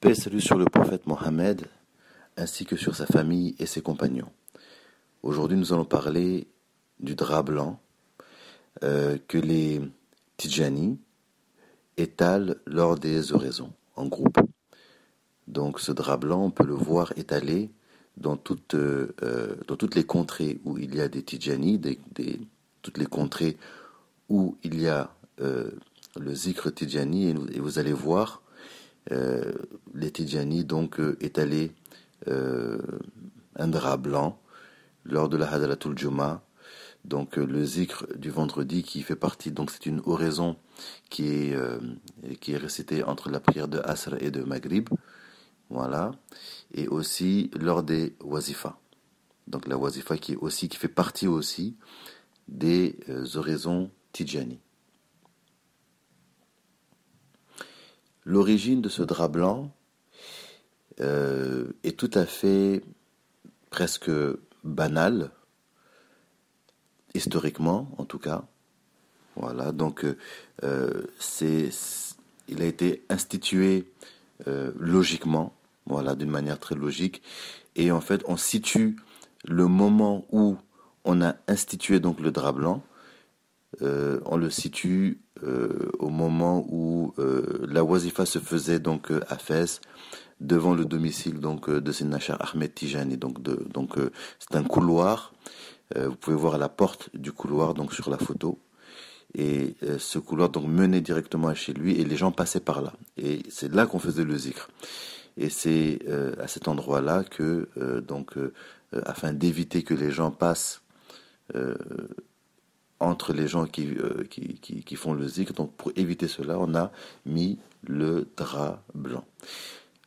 Paix et salut sur le prophète Mohammed, ainsi que sur sa famille et ses compagnons. Aujourd'hui, nous allons parler du drap blanc que les Tidjani étalent lors des oraisons, en groupe. Donc ce drap blanc, on peut le voir étalé dans toutes les contrées où il y a des Tidjani, toutes les contrées où il y a le zikr Tidjani, et vous allez voir les Tidjani donc étaler un drap blanc lors de la Hadratul Juma, donc le zikr du vendredi qui fait partie, donc c'est une oraison qui est récitée entre la prière de Asr et de Maghrib, voilà, et aussi lors des wazifa. Donc la wazifa qui fait partie aussi des oraisons Tidjani. L'origine de ce drap blanc est tout à fait presque banale, historiquement en tout cas. Voilà, donc il a été institué logiquement, voilà, d'une manière très logique. Et en fait, on situe le moment où on a institué donc le drap blanc. On le situe au moment où la wazifa se faisait donc à Fès, devant le domicile donc de Sayyidina Cheikh Ahmed Tijani. Donc c'est un couloir. Vous pouvez voir la porte du couloir donc sur la photo. Et ce couloir donc menait directement à chez lui et les gens passaient par là. Et c'est là qu'on faisait le zikr. Et c'est à cet endroit-là que afin d'éviter que les gens passent entre les gens qui font le zikr, donc pour éviter cela, on a mis le drap blanc.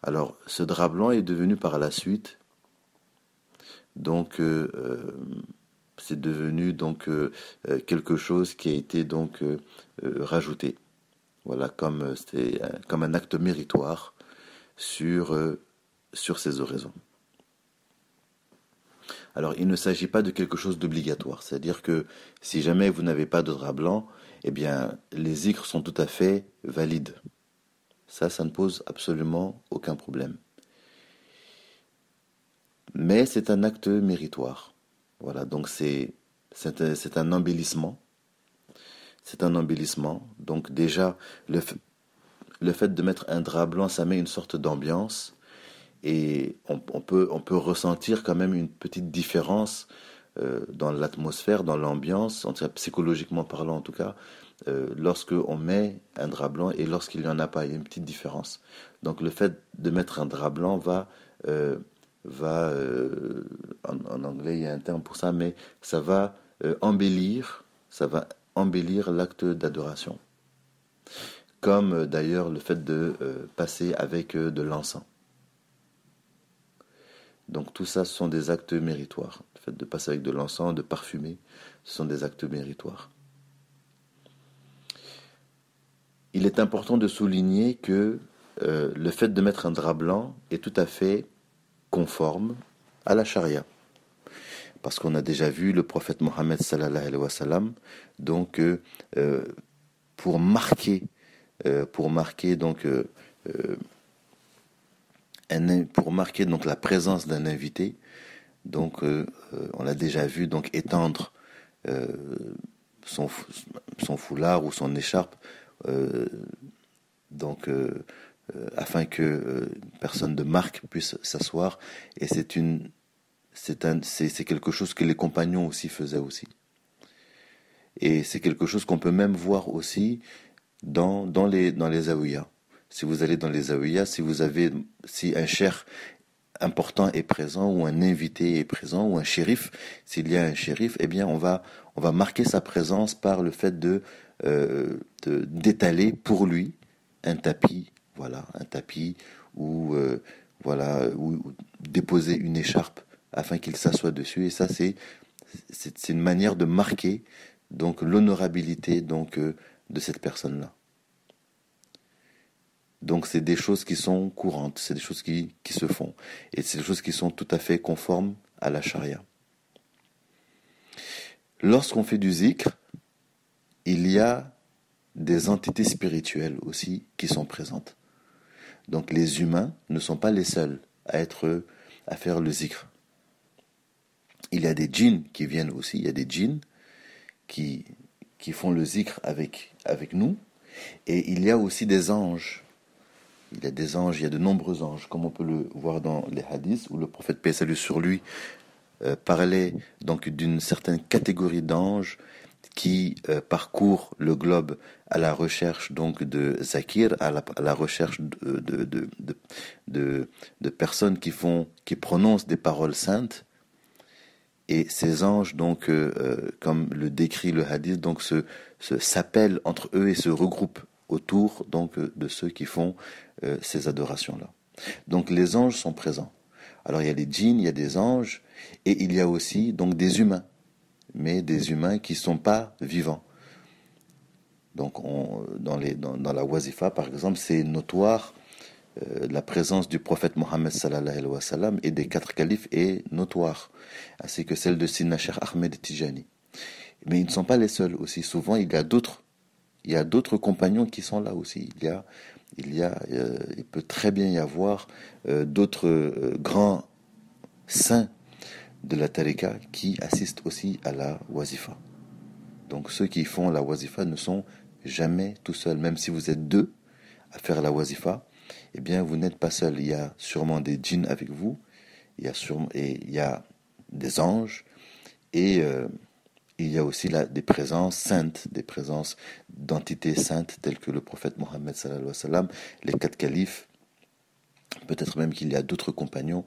Alors, ce drap blanc est devenu par la suite, donc c'est devenu donc quelque chose qui a été donc rajouté. Voilà, comme un acte méritoire sur ces oraisons. Alors, il ne s'agit pas de quelque chose d'obligatoire. C'est-à-dire que si jamais vous n'avez pas de drap blanc, eh bien, les zikrs sont tout à fait valides. Ça ne pose absolument aucun problème. Mais c'est un acte méritoire. Voilà, donc c'est un embellissement. C'est un embellissement. Donc déjà, le fait de mettre un drap blanc, ça met une sorte d'ambiance. Et on peut ressentir quand même une petite différence dans l'atmosphère, dans l'ambiance, psychologiquement parlant en tout cas, lorsque on met un drap blanc et lorsqu'il n'y en a pas, il y a une petite différence. Donc le fait de mettre un drap blanc en anglais il y a un terme pour ça, mais ça va embellir l'acte d'adoration. Comme d'ailleurs le fait de passer avec de l'encens. Donc tout ça, ce sont des actes méritoires. Le fait de passer avec de l'encens, de parfumer, ce sont des actes méritoires. Il est important de souligner que le fait de mettre un drap blanc est tout à fait conforme à la charia. Parce qu'on a déjà vu le prophète Mohammed sallallahu alayhi wa sallam, donc pour marquer donc la présence d'un invité, donc on l'a déjà vu donc étendre son foulard ou son écharpe afin que personne de marque puisse s'asseoir, et c'est quelque chose que les compagnons aussi faisaient aussi, et c'est quelque chose qu'on peut même voir aussi dans les zaouïas. Si vous allez dans les zaouïas, si un cheikh important est présent, ou un invité est présent, ou un shérif, s'il y a un shérif, eh bien on va marquer sa présence par le fait d'étaler pour lui un tapis, ou déposer une écharpe afin qu'il s'assoie dessus. Et ça, c'est une manière de marquer donc l'honorabilité donc de cette personne-là. Donc c'est des choses qui sont courantes, c'est des choses qui se font, et c'est des choses qui sont tout à fait conformes à la charia. Lorsqu'on fait du zikr, il y a des entités spirituelles aussi qui sont présentes. Donc les humains ne sont pas les seuls à faire le zikr. Il y a des djinns qui viennent aussi, il y a des djinns qui, qui font le zikr avec nous, et il y a aussi des anges. Il y a des anges, il y a de nombreux anges, comme on peut le voir dans les hadiths, où le prophète paix et salut sur lui parlait donc d'une certaine catégorie d'anges qui parcourent le globe à la recherche donc de zakir, à la recherche de personnes qui prononcent des paroles saintes. Et ces anges, donc, comme le décrit le hadith, donc s'appellent entre eux et se regroupent autour donc de ceux qui font ces adorations-là. Donc les anges sont présents. Alors il y a les djinns, il y a des anges, et il y a aussi donc des humains, mais des humains qui ne sont pas vivants. Donc dans la wazifa, par exemple, c'est notoire, la présence du prophète Mohammed sallallahu alayhi wa sallam et des 4 califes est notoire, ainsi que celle de Sidna Cheikh Ahmed Tijani. Mais ils ne sont pas les seuls aussi. Souvent, il y a d'autres compagnons qui sont là aussi. Il peut très bien y avoir d'autres grands saints de la tariqa qui assistent aussi à la wazifa. Donc ceux qui font la wazifa ne sont jamais tout seuls. Même si vous êtes 2 à faire la wazifa, eh bien vous n'êtes pas seul. Il y a sûrement des djinns avec vous, il y a des anges, et il y a aussi des présences saintes, des présences d'entités saintes telles que le prophète Mohammed sallallahu alayhi wa sallam, les 4 califes, peut-être même qu'il y a d'autres compagnons,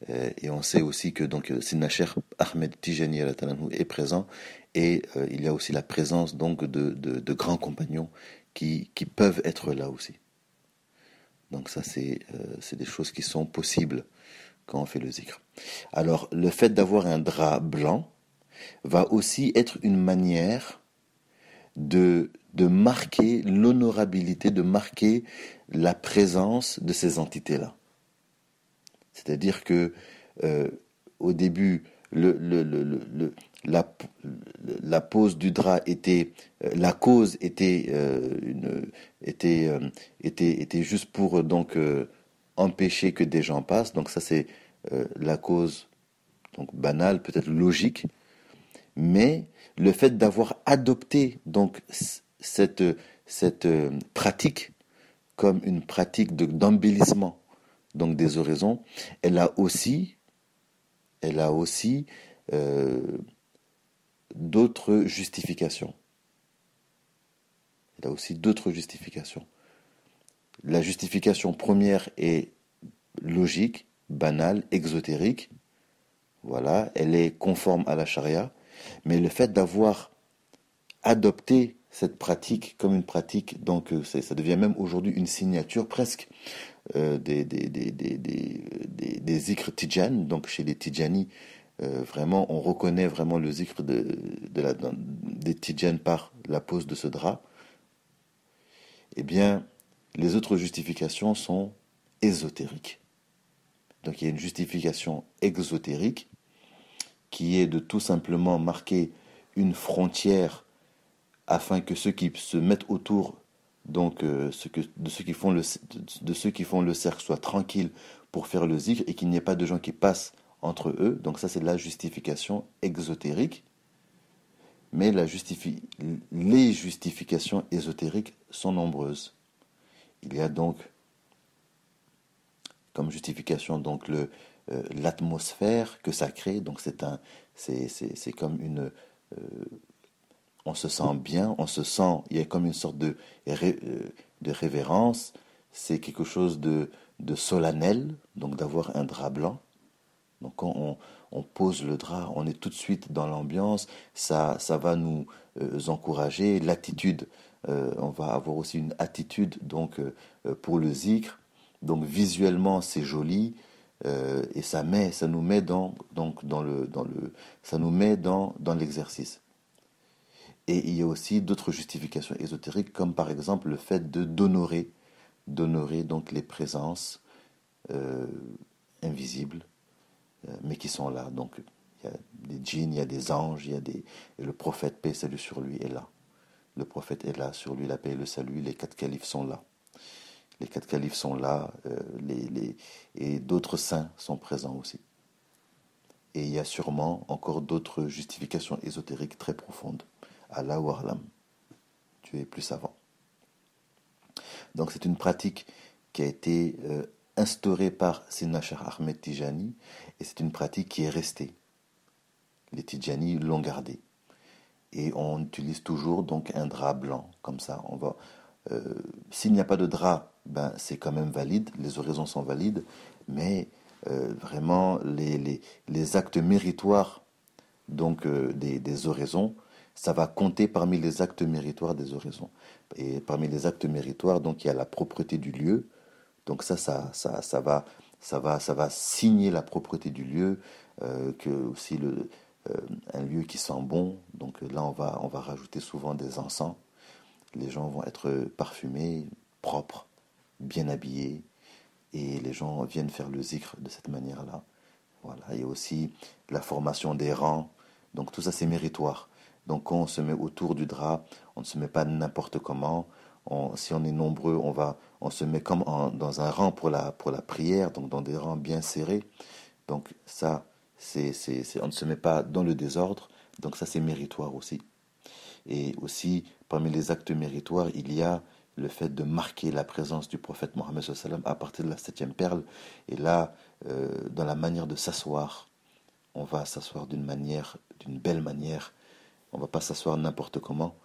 et on sait aussi que donc Sidna Cheikh Ahmed Tijani est présent, et il y a aussi la présence donc de grands compagnons qui peuvent être là aussi. Donc ça c'est des choses qui sont possibles quand on fait le zikr. Alors le fait d'avoir un drap blanc va aussi être une manière de marquer l'honorabilité, de marquer la présence de ces entités-là. C'est-à-dire que au début, la pose du drap était, la cause était juste pour donc empêcher que des gens passent. Donc ça c'est la cause donc banale, peut-être logique. Mais le fait d'avoir adopté donc cette pratique comme une pratique d'embellissement donc des oraisons, elle a aussi d'autres justifications. Elle a aussi d'autres justifications. La justification première est logique, banale, exotérique. Voilà, elle est conforme à la charia. Mais le fait d'avoir adopté cette pratique comme une pratique, donc ça devient même aujourd'hui une signature presque des zikr tijan. Donc chez les tijani, vraiment on reconnaît vraiment le zikr des tijan par la pose de ce drap. Eh bien, les autres justifications sont ésotériques. Donc il y a une justification exotérique qui est de tout simplement marquer une frontière afin que ceux qui se mettent autour donc de ceux qui font le cercle soient tranquilles pour faire le zikr et qu'il n'y ait pas de gens qui passent entre eux. Donc ça c'est la justification exotérique. Mais les justifications ésotériques sont nombreuses. Il y a donc comme justification donc l'atmosphère que ça crée. Donc c'est comme on se sent bien, il y a comme une sorte de révérence. C'est quelque chose de solennel, donc d'avoir un drap blanc. Donc quand on pose le drap, on est tout de suite dans l'ambiance, ça va nous encourager, l'attitude, on va avoir aussi une attitude donc pour le zikr. Donc visuellement c'est joli, et ça nous met dans l'exercice. Et il y a aussi d'autres justifications ésotériques, comme par exemple le fait d'honorer donc les présences invisibles, mais qui sont là. Donc il y a des djinns, il y a des anges, et le prophète, paix et salut sur lui, est là. Le prophète est là, sur lui la paix et le salut, les 4 califes sont là. Les 4 califes sont là, et d'autres saints sont présents aussi. Et il y a sûrement encore d'autres justifications ésotériques très profondes. Allah ou Arlam, tu es plus savant. Donc c'est une pratique qui a été instaurée par Sina Cheikh Ahmed Tijani, et c'est une pratique qui est restée. Les Tijani l'ont gardée. Et on utilise toujours donc un drap blanc, comme ça. S'il n'y a pas de drap, ben, c'est quand même valide, les oraisons sont valides, mais vraiment les actes méritoires donc des oraisons, ça va compter parmi les actes méritoires des oraisons. Et parmi les actes méritoires, donc il y a la propreté du lieu. Donc ça va signer la propreté du lieu, que aussi un lieu qui sent bon. Donc là, on va rajouter souvent des encens. Les gens vont être parfumés, propres, bien habillés, et les gens viennent faire le zikr de cette manière-là. Voilà. Il y a aussi la formation des rangs. Donc tout ça, c'est méritoire. Donc quand on se met autour du drap, on ne se met pas n'importe comment. Si on est nombreux, on se met comme dans un rang pour la prière, donc dans des rangs bien serrés. Donc ça, on ne se met pas dans le désordre. Donc ça, c'est méritoire aussi. Et aussi, parmi les actes méritoires, il y a le fait de marquer la présence du prophète Mohammed sallam à partir de la 7e perle. Et là, dans la manière de s'asseoir, on va s'asseoir d'une belle manière. On ne va pas s'asseoir n'importe comment.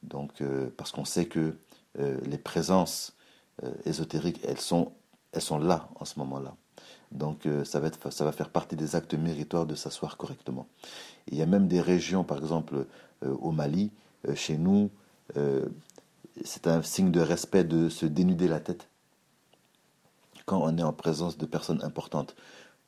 Donc, parce qu'on sait que les présences ésotériques, elles sont là en ce moment-là. Donc, ça va faire partie des actes méritoires de s'asseoir correctement. Et il y a même des régions, par exemple au Mali, chez nous, c'est un signe de respect de se dénuder la tête quand on est en présence de personnes importantes.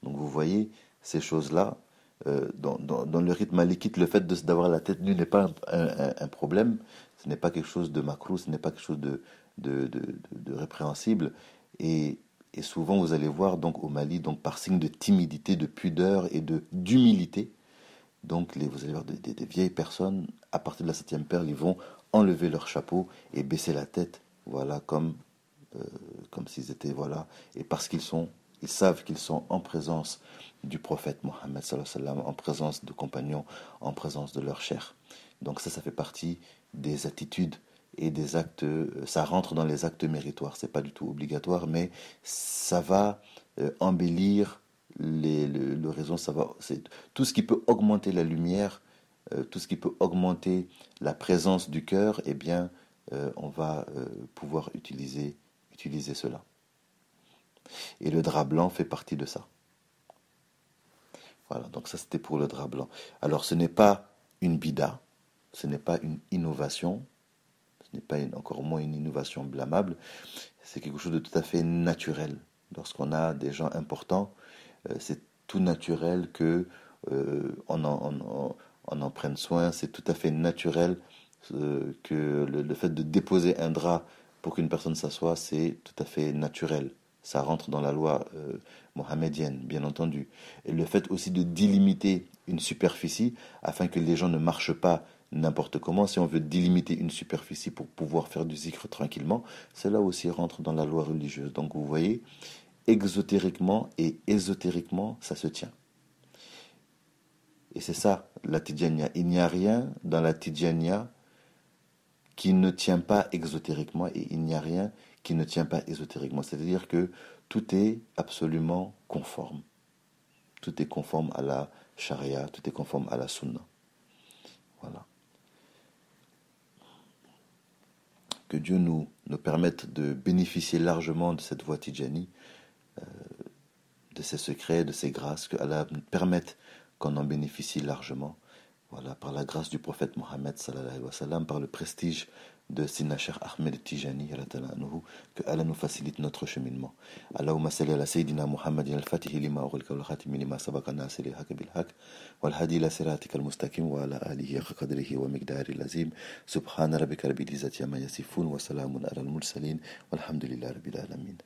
Donc vous voyez, ces choses-là, dans le rythme malikite, le fait d'avoir la tête nue n'est pas un problème, ce n'est pas quelque chose de macrou, ce n'est pas quelque chose de répréhensible. Et souvent, vous allez voir donc au Mali, donc par signe de timidité, de pudeur et d'humilité, donc vous allez voir des vieilles personnes, à partir de la 7e perle, ils vont enlever leur chapeau et baisser la tête, voilà, comme s'ils étaient, voilà, et parce ils savent qu'ils sont en présence du prophète Mohammed sallallahu alayhi wa sallam, en présence de compagnons, en présence de leur chair. Donc ça fait partie des attitudes et des actes, ça rentre dans les actes méritoires, c'est pas du tout obligatoire, mais ça va embellir l'oraison, c'est tout ce qui peut augmenter la lumière, tout ce qui peut augmenter la présence du cœur, eh bien, on va pouvoir utiliser cela. Et le drap blanc fait partie de ça. Voilà, donc ça c'était pour le drap blanc. Alors ce n'est pas une bida, ce n'est pas une innovation, ce n'est pas encore moins une innovation blâmable, c'est quelque chose de tout à fait naturel. Lorsqu'on a des gens importants, c'est tout naturel que on en prenne soin, c'est tout à fait naturel que le fait de déposer un drap pour qu'une personne s'assoie, c'est tout à fait naturel. Ça rentre dans la loi mohamédienne, bien entendu. Et le fait aussi de délimiter une superficie afin que les gens ne marchent pas n'importe comment, si on veut délimiter une superficie pour pouvoir faire du zikr tranquillement, cela aussi rentre dans la loi religieuse. Donc vous voyez, exotériquement et ésotériquement, ça se tient. Et c'est ça, la Tidjania. Il n'y a rien dans la Tidjania qui ne tient pas exotériquement et il n'y a rien qui ne tient pas ésotériquement. C'est-à-dire que tout est absolument conforme. Tout est conforme à la charia, tout est conforme à la sunna. Voilà. Que Dieu nous permette de bénéficier largement de cette voie Tidjani, de ses secrets, de ses grâces, que Allah nous permette qu'on en bénéficie largement. Voilà, par la grâce du prophète Mohammed sallallahu alayhi wa sallam, par le prestige de Sina Cheikh Ahmed Tijani, que Allah nous facilite notre cheminement. Allahumma salli ala Sayyidina Muhammadin al-Fatih lima ughliqa wal khatimi lima sabaqa nasiri al-haq bil-haq wal hadi ila siratika al-mustaqim wa ala alihi haqqa qadrihi wa miqdari al-azim. Subhana rabbika rabbil izzati amma yasifun wa salamun ala al-mursalin walhamdulillahi rabbil alamin.